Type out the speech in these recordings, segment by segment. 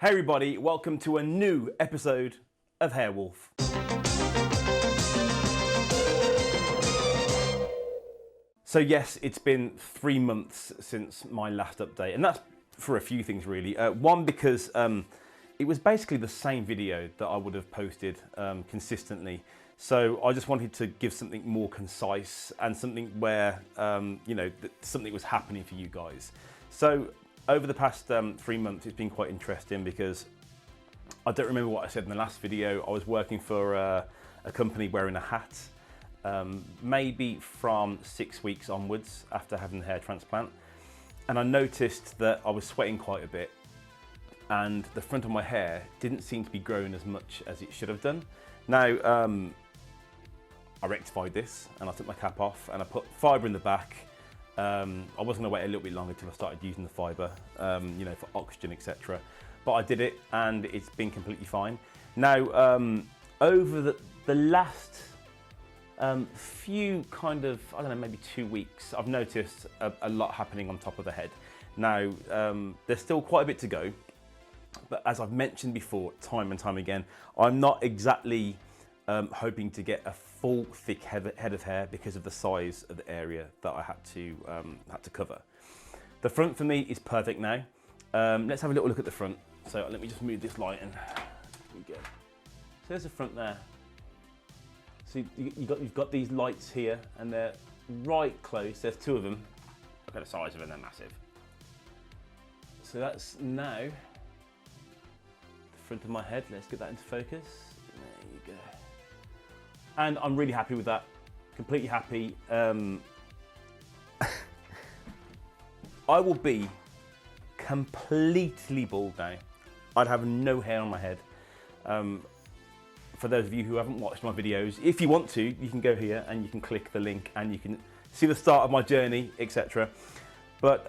Hey everybody, welcome to a new episode of HairWolf. So yes, it's been 3 months since my last update, and that's for a few things really. One, because it was basically the same video that I would have posted consistently. So I just wanted to give something more concise and something where, something was happening for you guys. So over the past 3 months, it's been quite interesting because I don't remember what I said in the last video. I was working for a company wearing a hat, maybe from 6 weeks onwards after having the hair transplant. And I noticed that I was sweating quite a bit and the front of my hair didn't seem to be growing as much as it should have done. Now, I rectified this and I took my cap off and I put fibre in the back. I was going to wait a little bit longer until I started using the fibre, for oxygen, etc. But I did it and it's been completely fine. Now, over the last few maybe 2 weeks, I've noticed a lot happening on top of the head. Now, there's still quite a bit to go, but as I've mentioned before, time and time again, I'm not exactly hoping to get a full thick head of hair because of the size of the area that I had to cover. The front for me is perfect now. Let's have a little look at the front. So let me just move this light in. So there's the front there. So you've got these lights here and they're right close. There's two of them. Look at the size of them, they're massive. So that's now the front of my head. Let's get that into focus. There you go. And I'm really happy with that, completely happy. I will be completely bald now. I'd have no hair on my head. For those of you who haven't watched my videos, if you want to, you can go here and you can click the link and you can see the start of my journey, etc. But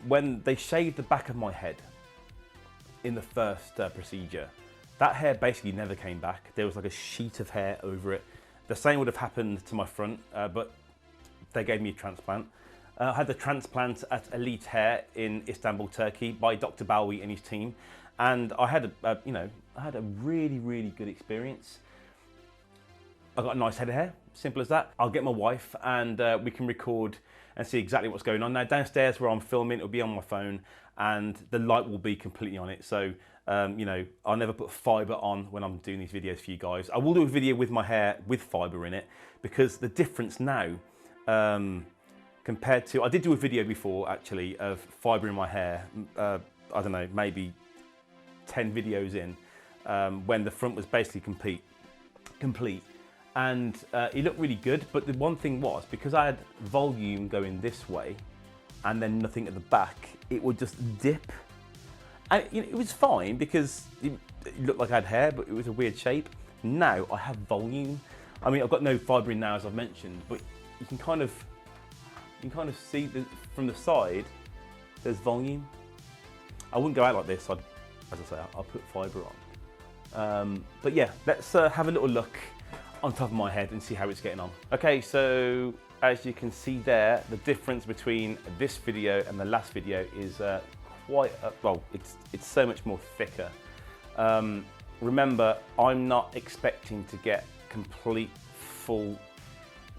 when they shaved the back of my head in the first procedure, that hair basically never came back. There was like a sheet of hair over it. The same would have happened to my front, but they gave me a transplant. I had the transplant at ElitHair in Istanbul, Turkey, by Dr. Balwi and his team, and I had a really, really good experience. I got a nice head of hair, simple as that. I'll get my wife and we can record and see exactly what's going on. Now downstairs where I'm filming, it'll be on my phone and the light will be completely on it. So, I'll never put fibre on when I'm doing these videos for you guys. I will do a video with my hair with fibre in it because the difference now, compared to, I did do a video before actually of fibre in my hair, I don't know, maybe 10 videos in, when the front was basically complete. And it looked really good, but the one thing was, because I had volume going this way and then nothing at the back, it would just dip. And it was fine because it looked like I had hair, but it was a weird shape. Now I have volume. I mean, I've got no fibre in now, as I've mentioned, but you can kind of see from the side, there's volume. I wouldn't go out like this. As I say, I'll put fibre on. But yeah, let's have a little look on top of my head and see how it's getting on. Okay, so as you can see there, the difference between this video and the last video is it's so much more thicker. Remember, I'm not expecting to get complete full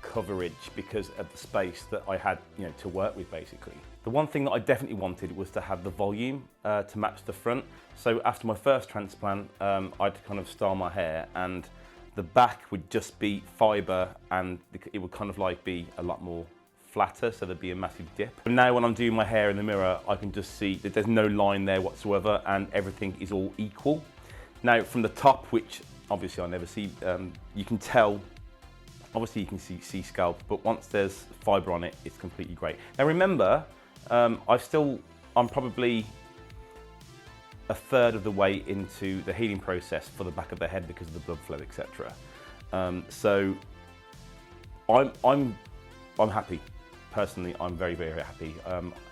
coverage because of the space that I had to work with basically. The one thing that I definitely wanted was to have the volume to match the front. So after my first transplant, I'd kind of style my hair and the back would just be fibre and it would kind of like be a lot more flatter, so there'd be a massive dip. But now when I'm doing my hair in the mirror, I can just see that there's no line there whatsoever and everything is all equal. Now from the top, which obviously I never see, you can tell, obviously you can see scalp, but once there's fibre on it, it's completely great. Now remember, I'm probably a third of the way into the healing process for the back of the head because of the blood flow, etc. So I'm happy. Personally, I'm very, very happy.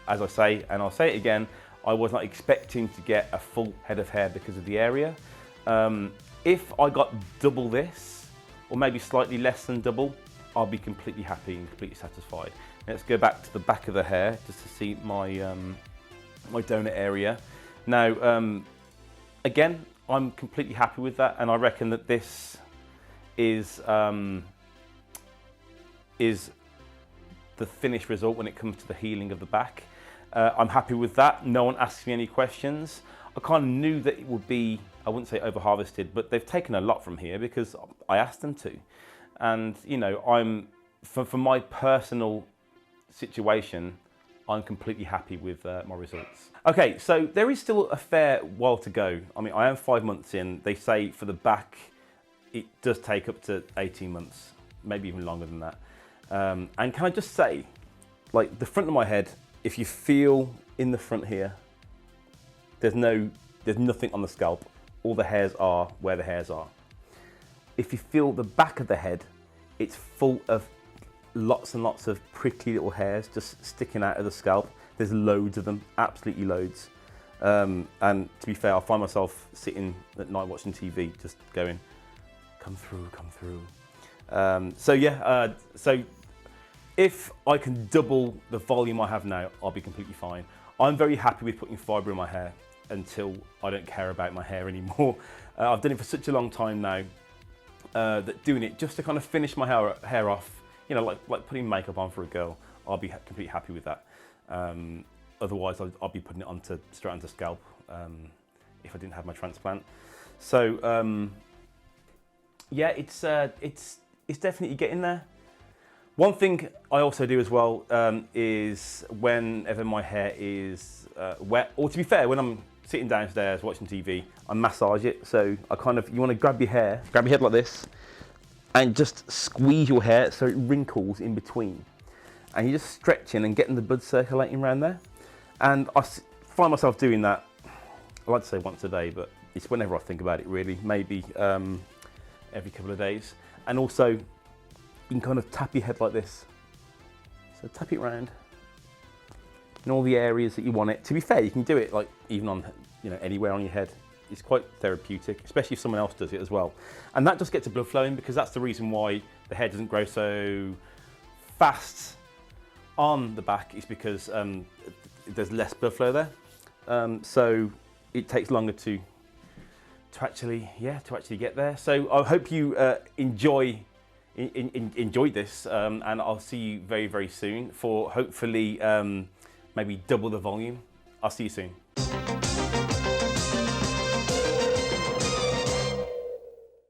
As I say, and I'll say it again, I was not expecting to get a full head of hair because of the area. If I got double this, or maybe slightly less than double, I'll be completely happy and completely satisfied. Let's go back to the back of the hair just to see my my donut area. Now, again, I'm completely happy with that, and I reckon that this is the finished result when it comes to the healing of the back. I'm happy with that. No one asks me any questions. I kind of knew that it would be, I wouldn't say over harvested, but they've taken a lot from here because I asked them to. And you know, for my personal situation, I'm completely happy with my results. Okay, so there is still a fair while to go. I mean, I am 5 months in. They say for the back, it does take up to 18 months, maybe even longer than that. And can I just say, like the front of my head, if you feel in the front here, there's nothing on the scalp. All the hairs are where the hairs are. If you feel the back of the head, it's full of lots and lots of prickly little hairs just sticking out of the scalp. There's loads of them, absolutely loads. And to be fair, I find myself sitting at night watching TV, just going, come through, come through. So yeah, so if I can double the volume I have now, I'll be completely fine. I'm very happy with putting fibre in my hair until I don't care about my hair anymore. I've done it for such a long time now that doing it just to kind of finish my hair off, you know, like putting makeup on for a girl, I'll be completely happy with that. Otherwise, I'll be putting it straight onto scalp if I didn't have my transplant. So yeah, it's definitely getting there. One thing I also do as well is whenever my hair is wet, or to be fair, when I'm sitting downstairs watching TV, I massage it. So you want to grab your head like this, and just squeeze your hair so it wrinkles in between. And you're just stretching and getting the blood circulating around there. And I find myself doing that, I like to say once a day, but it's whenever I think about it really, maybe every couple of days. And also, you can kind of tap your head like this. So tap it round in all the areas that you want it. To be fair, you can do it like even on, you know, anywhere on your head. It's quite therapeutic, especially if someone else does it as well. And that just gets the blood flowing, because that's the reason why the hair doesn't grow so fast on the back, is because there's less blood flow there. So it takes longer to actually get there. So I hope you enjoyed this, and I'll see you very, very soon for hopefully maybe double the volume. I'll see you soon.